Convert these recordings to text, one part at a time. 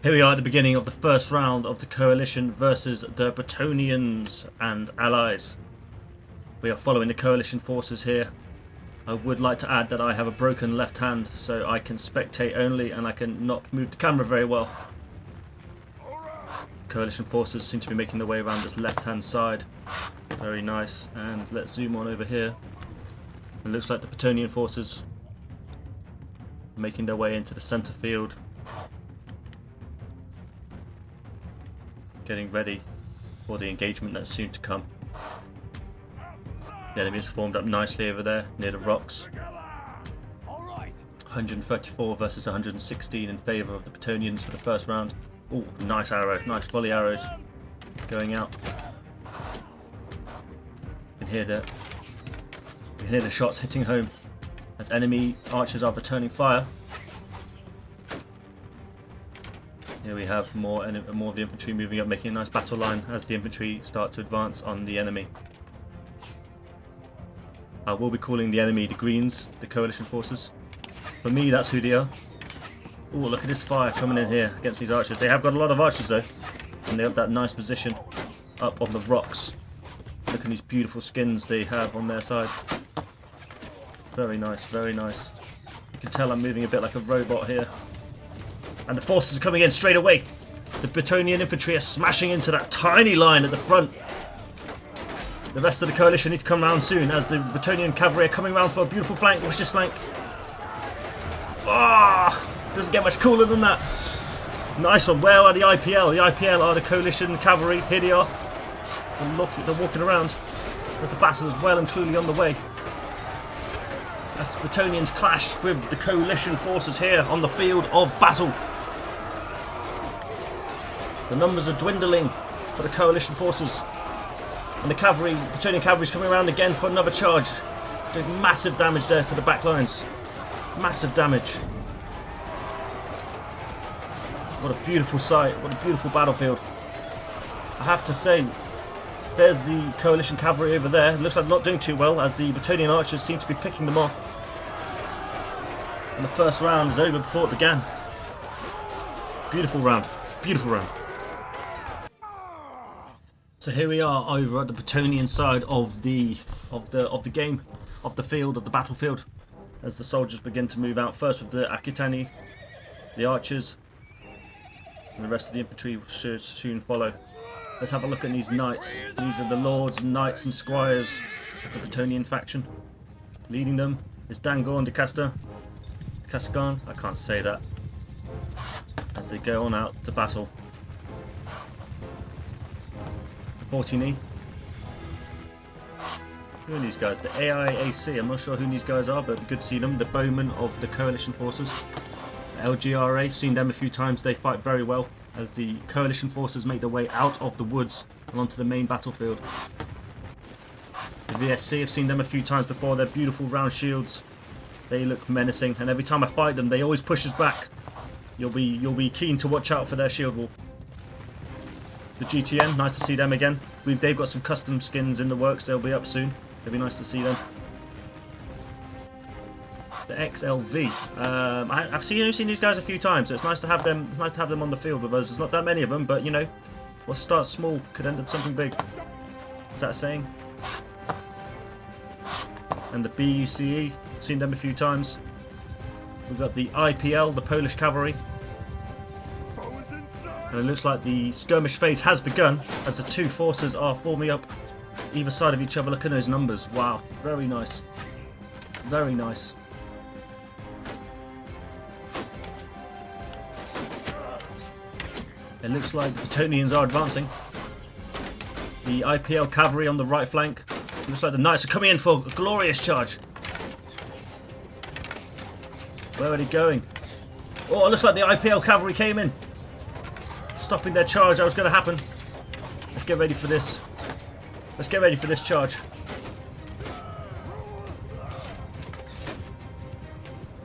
Here we are at the beginning of the first round of the coalition versus the Bretonians and allies. We are following the coalition forces here. I would like to add that I have a broken left hand, so I can spectate only and I can not move the camera very well. Coalition forces seem to be making their way around this left hand side. Very nice. And let's zoom on over here. It looks like the Bretonian forces making their way into the center field, getting ready for the engagement that's soon to come. The enemy is formed up nicely over there near the rocks. 134 versus 116 in favour of the Bretonians for the first round. Oh, nice arrow, nice volley arrows going out. You can hear the shots hitting home as enemy archers are returning fire. Here we have more of the infantry moving up, making a nice battle line as the infantry start to advance on the enemy. I will be calling the enemy the Greens, the coalition forces. For me, that's who they are. Oh, look at this fire coming in here against these archers. They have got a lot of archers though, and they have that nice position up on the rocks. Look at these beautiful skins they have on their side. Very nice, very nice. You can tell I'm moving a bit like a robot here. And the forces are coming in straight away. The Bretonian infantry are smashing into that tiny line at the front. The rest of the coalition needs to come round soon as the Bretonian cavalry are coming round for a beautiful flank. Watch this flank. Ah, doesn't get much cooler than that. Nice one. Where are the IPL? The IPL are the coalition cavalry. Here they are. And look, they're walking around as the battle is well and truly on the way. As the Bretonians clash with the coalition forces here on the field of battle. The numbers are dwindling for the coalition forces. And the cavalry, Bretonian cavalry is coming around again for another charge. Doing massive damage there to the back lines. Massive damage. What a beautiful sight. What a beautiful battlefield. I have to say, there's the coalition cavalry over there. It looks like they're not doing too well as the Bretonian archers seem to be picking them off. And the first round is over before it began. Beautiful round. Beautiful round. So here we are over at the Bretonian side of the game, of the field, of the battlefield, as the soldiers begin to move out. First with the Aquitani, the archers, and the rest of the infantry should soon follow. Let's have a look at these knights. These are the lords, knights and squires of the Bretonian faction. Leading them is Dangon de Casagon, I can't say that, as they go on out to battle. 40 Who are these guys? The AIAC. I'm not sure who these guys are, but good to see them. The bowmen of the coalition forces. LGRA, seen them a few times. They fight very well as the coalition forces make their way out of the woods and onto the main battlefield. The VSC, I've seen them a few times before. They're beautiful round shields. They look menacing, and every time I fight them, they always push us back. You'll be keen to watch out for their shield wall. The GTN, nice to see them again. They've got some custom skins in the works. They'll be up soon. It'll be nice to see them. The XLV. I've seen these guys a few times. So it's nice to have them. It's nice to have them on the field with us. There's not that many of them, but you know, what starts small could end up something big. Is that a saying? And the BUCE. Seen them a few times. We've got the IPL, the Polish cavalry. And it looks like the skirmish phase has begun as the two forces are forming up either side of each other. Look at those numbers. Wow. Very nice. Very nice. It looks like the Bretonians are advancing. The IPL cavalry on the right flank. It looks like the knights are coming in for a glorious charge. Where are they going? Oh, it looks like the IPL cavalry came in. Stopping their charge. That was going to happen. Let's get ready for this. Let's get ready for this charge.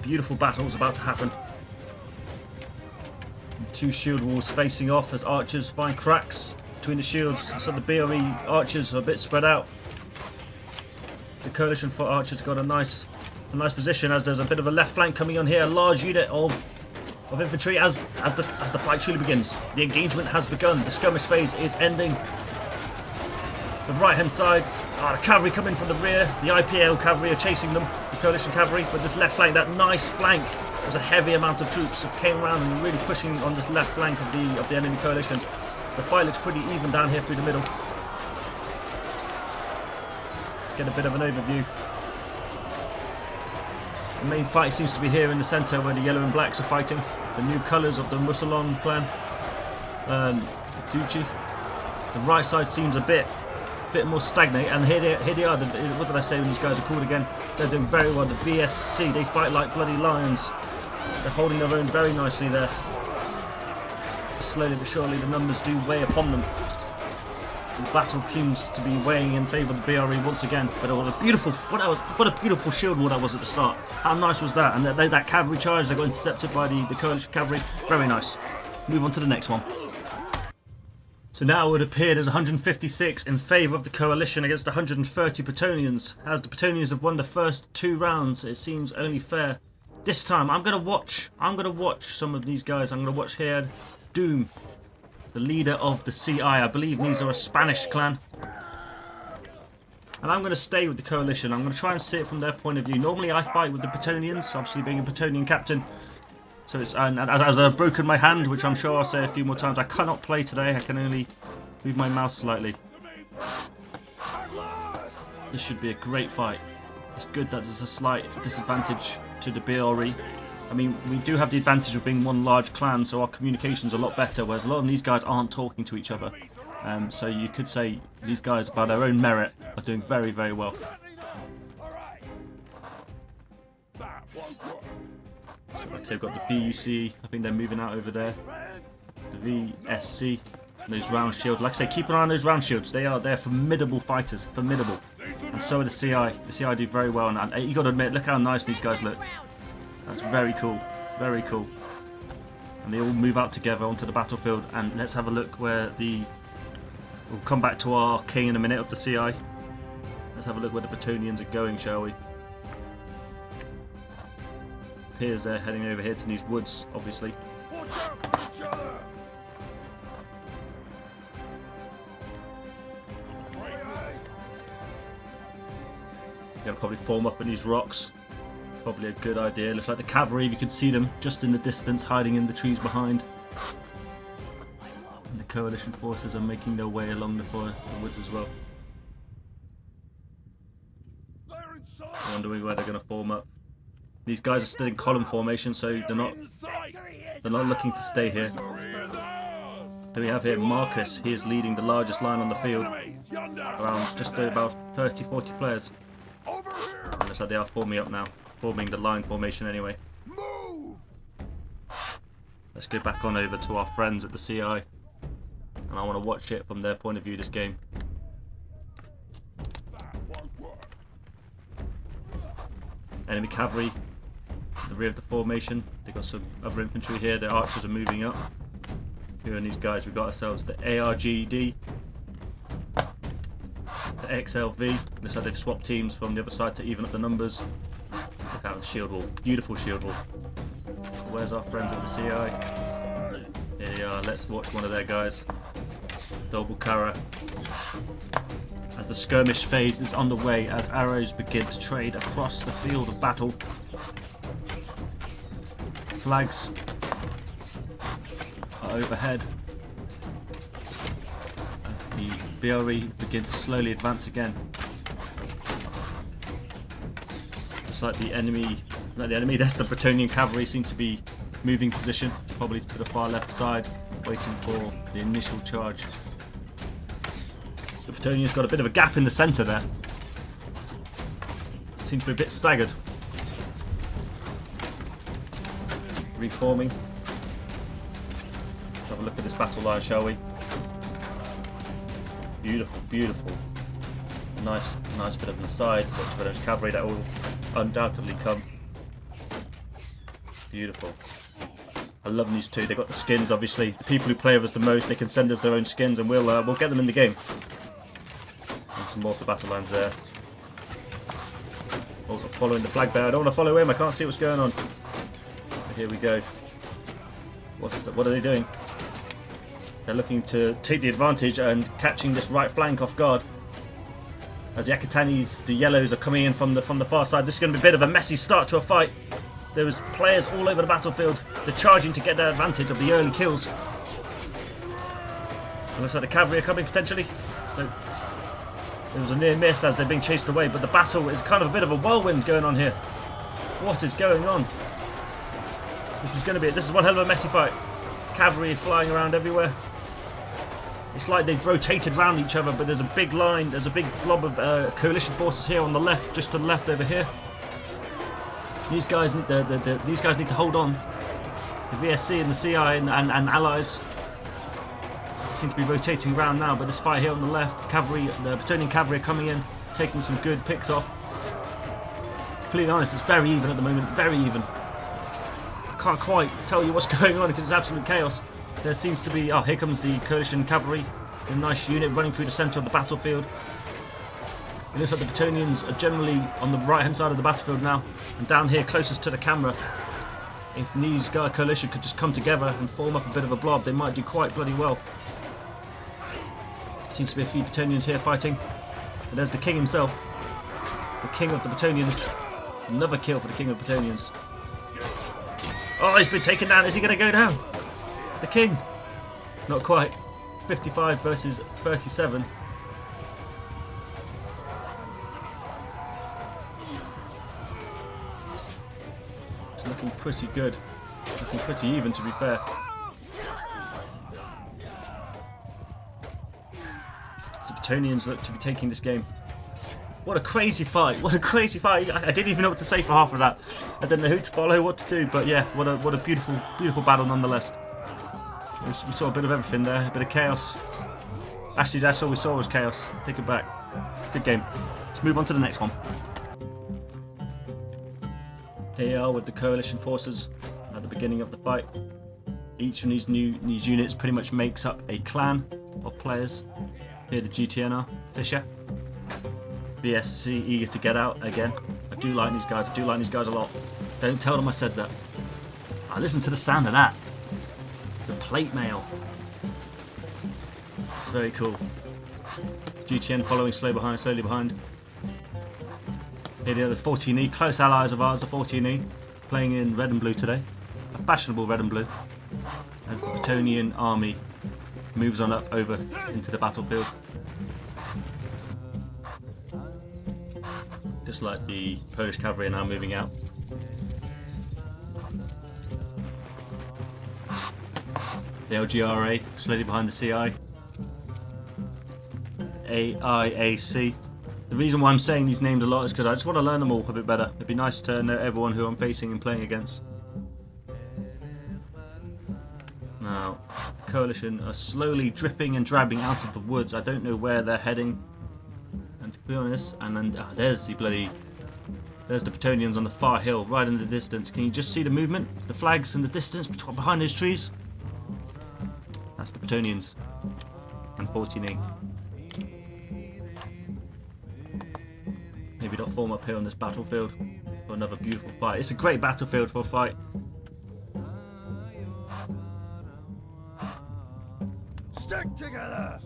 Beautiful battle is about to happen. Two shield walls facing off as archers find cracks between the shields. So the BRE archers are a bit spread out. The coalition archers got a nice position as there's a bit of a left flank coming on here. A large unit of of infantry as the fight truly begins. The engagement has begun. The skirmish phase is ending. The right hand side, the cavalry come in from the rear. The IPL cavalry are chasing them. The coalition cavalry with this left flank, that nice flank. There's a heavy amount of troops that came around and really pushing on this left flank of the enemy coalition. The fight looks pretty even down here through the middle. Get a bit of an overview. The main fight seems to be here in the centre where the yellow and blacks are fighting. The new colours of the Musalon clan. Duchy. The right side seems a bit more stagnant, and here they are. What did I say when these guys are called again? They're doing very well. The VSC, they fight like bloody lions. They're holding their own very nicely there. Slowly but surely the numbers do weigh upon them. The battle seems to be weighing in favour of the BRE once again. But what a beautiful shield wall that was at the start. How nice was that? And that cavalry charge, they got intercepted by the coalition cavalry. Very nice. Move on to the next one. So now it would appear there's 156 in favour of the coalition against 130 Bretonnians. As the Bretonnians have won the first 2 rounds, it seems only fair. This time I'm gonna watch some of these guys. I'm gonna watch here Doom, the leader of the CI. I believe these are a Spanish clan. And I'm going to stay with the coalition. I'm going to try and see it from their point of view. Normally I fight with the Bretonnians, obviously being a Bretonnian captain. So it's as I've broken my hand, which I'm sure I'll say a few more times, I cannot play today. I can only move my mouse slightly. This should be a great fight. It's good that there's a slight disadvantage to the BRE. I mean, we do have the advantage of being one large clan, so our communication's a lot better, whereas a lot of these guys aren't talking to each other. So you could say these guys, by their own merit, are doing very, very well. So like I say, we've got the BUC, I think they're moving out over there. The VSC, those round shields. Like I say, keep an eye on those round shields. They're formidable fighters, formidable. And so are the CI. The CI do very well, and you got to admit, look how nice these guys look. That's very cool, very cool. And they all move out together onto the battlefield, and let's have a look where we'll come back to our king in a minute of the CI. Let's have a look where the Bretonnians are going, shall we? Appears they're heading over here to these woods, obviously. They'll probably form up in these rocks. Probably a good idea. Looks like the cavalry, you can see them just in the distance, hiding in the trees behind. And the coalition forces are making their way along the woods as well. I'm wondering where they're going to form up. These guys are still in column formation, so they're not looking to stay here. Then we have here Marcus. He is leading the largest line on the field, around just about 30-40 players. And looks like they are forming up now. Forming the line formation anyway. Let's go back on over to our friends at the CI, and I want to watch it from their point of view, this game. Enemy cavalry, the rear of the formation. They've got some other infantry here. The archers are moving up. Here are these guys. We've got ourselves the ARGD, the XLV. Looks like they've swapped teams from the other side to even up the numbers. Look at the shield wall. Beautiful shield wall. Where's our friends at the CI? Here they are. Let's watch one of their guys. Dobukara. As the skirmish phase is underway, as arrows begin to trade across the field of battle. Flags are overhead. As the BRE begin to slowly advance again. Just like the enemy, that's the Bretonnian cavalry seem to be moving position, probably to the far left side, waiting for the initial charge. The Bretonnian's got a bit of a gap in the centre there. Seems to be a bit staggered. Reforming. Let's have a look at this battle line, shall we? Beautiful, beautiful. Nice bit of an aside. Watch for those cavalry that will undoubtedly come. Beautiful. I love these two. They've got the skins, obviously. The people who play with us the most, they can send us their own skins, and we'll get them in the game. And some more of the battle lines there. Oh, following the flag bearer. I don't want to follow him. I can't see what's going on. But here we go. What are they doing? They're looking to take the advantage and catching this right flank off guard. As the Akitanis, the yellows, are coming in from the far side. This is going to be a bit of a messy start to a fight. There was players all over the battlefield. They're charging to get their advantage of the early kills. It looks like the cavalry are coming potentially. There was a near miss as they're being chased away, but the battle is kind of a bit of a whirlwind going on here. What is going on? This is one hell of a messy fight. Cavalry flying around everywhere. It's like they've rotated around each other, but there's a big line, there's a big blob of coalition forces here on the left, just to the left over here. These guys need to hold on. The VSC and the CI and allies seem to be rotating around now, but this fight here on the left, the Bretonnian cavalry are coming in, taking some good picks off. Completely honest, it's very even at the moment, very even. I can't quite tell you what's going on because it's absolute chaos. There seems to be, here comes the coalition cavalry, a nice unit running through the centre of the battlefield. It looks like the Bretonnians are generally on the right hand side of the battlefield now, and down here closest to the camera. If these coalition could just come together and form up a bit of a blob, they might do quite bloody well. Seems to be a few Bretonnians here fighting, but there's the king himself, the king of the Bretonnians. Another kill for the king of the Bretonnians. Oh, he's been taken down. Is he going to go down? The king? Not quite. 55 versus 37. It's looking pretty good. Looking pretty even, to be fair. The Bretonnians look to be taking this game. What a crazy fight! What a crazy fight! I didn't even know what to say for half of that. I didn't know who to follow, what to do, but yeah, what a beautiful battle nonetheless. We saw a bit of everything there, a bit of chaos. Actually, that's all we saw was chaos. Take it back. Good game. Let's move on to the next one. Here you are with the coalition forces at the beginning of the fight. Each of these units pretty much makes up a clan of players. Here the GTN are, Fisher. BSC eager to get out again. I do like these guys. I do like these guys a lot. Don't tell them I said that. Listen to the sound of that. The plate mail. It's very cool. GTN following slowly behind. Here the other 14E, close allies of ours, the 14E, playing in red and blue today. A fashionable red and blue. As the Bretonnian army moves on up over into the battlefield. Just like the Polish cavalry are now moving out. The LGRA slowly behind the CI. AIAC. The reason why I'm saying these names a lot is because I just want to learn them all a bit better. It'd be nice to know everyone who I'm facing and playing against. Now, the coalition are slowly dripping and drabbing out of the woods. I don't know where they're heading. And to be honest, and then there's the Bretonnians on the far hill, right in the distance. Can you just see the movement? The flags in the distance behind those trees? That's the Bretonnians. And 14E. Maybe not form up here on this battlefield for another beautiful fight. It's a great battlefield for a fight. Stick together.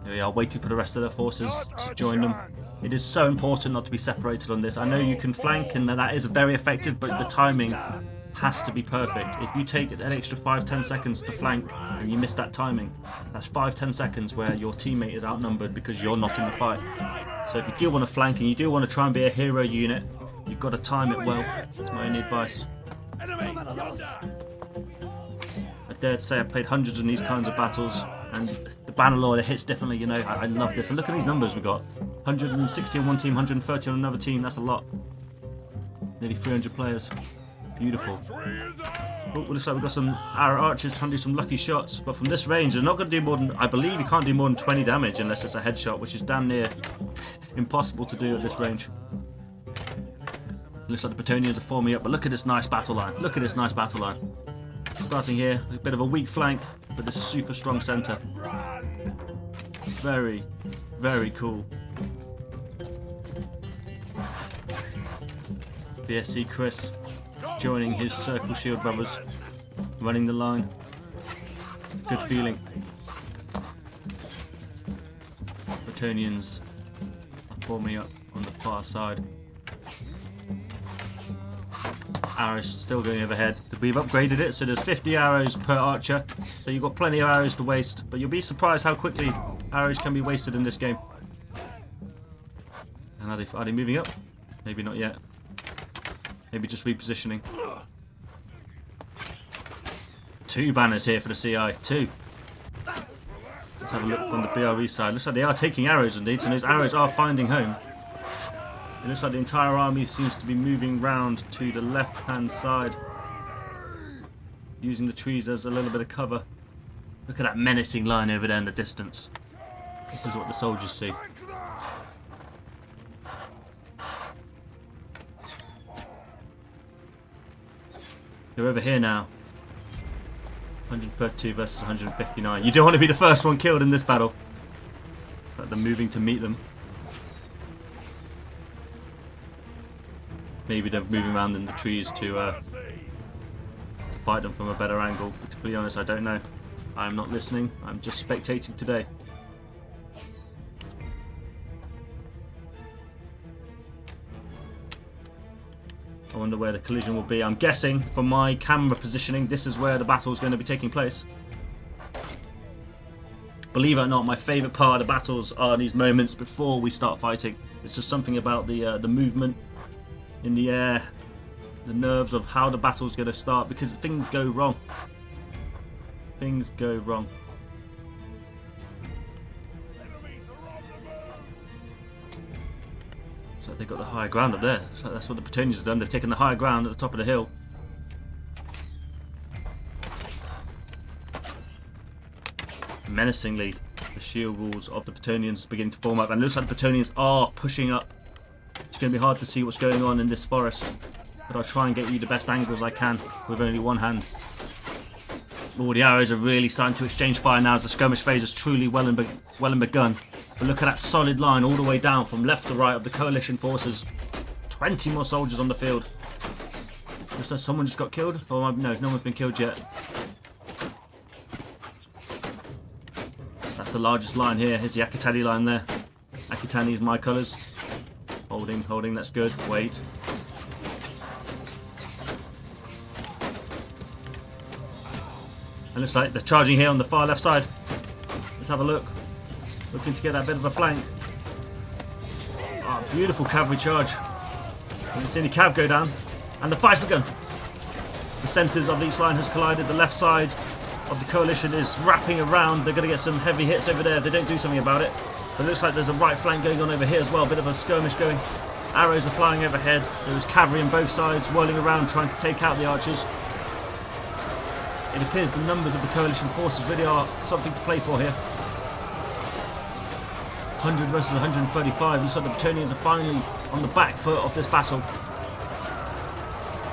Here we are, waiting for the rest of their forces to join them. It is so important not to be separated on this. I know you can flank, and that is very effective, but the timing has to be perfect. If you take an extra 5-10 seconds to flank and you miss that timing, that's 5-10 seconds where your teammate is outnumbered because you're not in the fight. So if you do want to flank and you do want to try and be a hero unit, you've got to time it well. That's my only advice. I dare to say I've played hundreds of these kinds of battles, and the Bannerlord, it hits differently, you know. I love this. And look at these numbers we got. 160 on one team, 130 on another team. That's a lot. Nearly 300 players. Beautiful. Oh, looks like we've got some our archers trying to do some lucky shots, but from this range they're not going to do more than, I believe you can't do more than 20 damage unless it's a headshot, which is damn near impossible to do at this range. Looks like the Bretonnians are forming up, but look at this nice battle line. Look at this nice battle line. Starting here, a bit of a weak flank, but this super strong centre. Very, very cool. BSC Chris joining his Circle Shield brothers, running the line. Good feeling. Bretonnians are forming up on the far side. Arrows still going overhead. We've upgraded it, so there's 50 arrows per archer. So you've got plenty of arrows to waste, but you'll be surprised how quickly arrows can be wasted in this game. And are they moving up? Maybe not yet. Maybe just repositioning. 2 banners here for the CI. 2. Let's have a look on the BRE side. Looks like they are taking arrows indeed, so those arrows are finding home. It looks like the entire army seems to be moving round to the left-hand side, using the trees as a little bit of cover. Look at that menacing line over there in the distance. This is what the soldiers see. They're over here now. 132 versus 159. You don't want to be the first one killed in this battle. But they're moving to meet them. Maybe they're moving around in the trees to fight them from a better angle. But to be honest, I don't know. I'm not listening. I'm just spectating today. I wonder where the collision will be. I'm guessing from my camera positioning, this is where the battle is going to be taking place. Believe it or not, my favourite part of the battles are these moments before we start fighting. It's just something about the movement in the air, the nerves of how the battle's going to start, because things go wrong. Things go wrong. So they've got the higher ground up there. So that's what the Bretonnians have done. They've taken the higher ground at the top of the hill. Menacingly, the shield walls of the Bretonnians begin to form up, and it looks like the Bretonnians are pushing up. It's going to be hard to see what's going on in this forest, but I'll try and get you the best angles I can with only one hand. All the arrows are really starting to exchange fire now as the skirmish phase has truly well and begun. But look at that solid line all the way down from left to right of the coalition forces. 20 more soldiers on the field. Looks like someone just got killed. Oh no, no one's been killed yet. That's the largest line here. Here's the Akitani line there. Akitani is my colours. Holding, that's good. Wait. And looks like they're charging here on the far left side. Let's have a look. Looking to get that bit of a flank. Oh, beautiful cavalry charge. You can see the cav go down. And the fight's begun. The centres of each line has collided. The left side of the coalition is wrapping around. They're going to get some heavy hits over there if they don't do something about it. But it looks like there's a right flank going on over here as well. A bit of a skirmish going. Arrows are flying overhead. There's cavalry on both sides whirling around trying to take out the archers. It appears the numbers of the coalition forces really are something to play for here. 100 versus 135. Looks like the Bretonnians are finally on the back foot of this battle.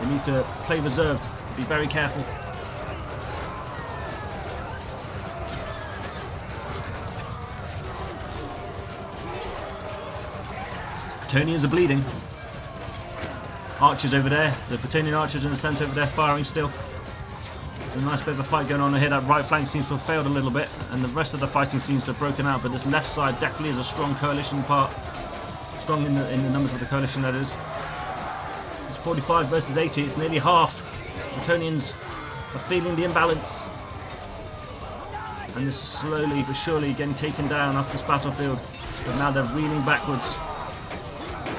They need to play reserved. Be very careful. Bretonnians are bleeding. Archers over there. The Bretonnian archers in the centre over there firing still. There's a nice bit of a fight going on here. That right flank seems to have failed a little bit, and the rest of the fighting seems to have broken out. But this left side definitely is a strong coalition part. Strong in the numbers of the coalition, that is. It's 45 versus 80. It's nearly half. Bretonnians are feeling the imbalance. And they're slowly but surely getting taken down off this battlefield. But now they're reeling backwards.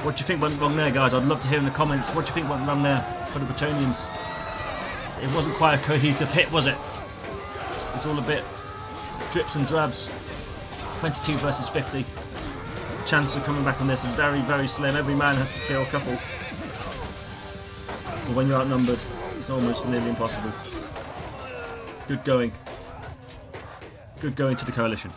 What do you think went wrong there, guys? I'd love to hear in the comments. What do you think went wrong there for the Bretonnians? It wasn't quite a cohesive hit, was it? It's all a bit drips and drabs. 22 versus 50. The chances of coming back on this are very, very slim. Every man has to kill a couple. But when you're outnumbered, it's almost nearly impossible. Good going. Good going to the coalition.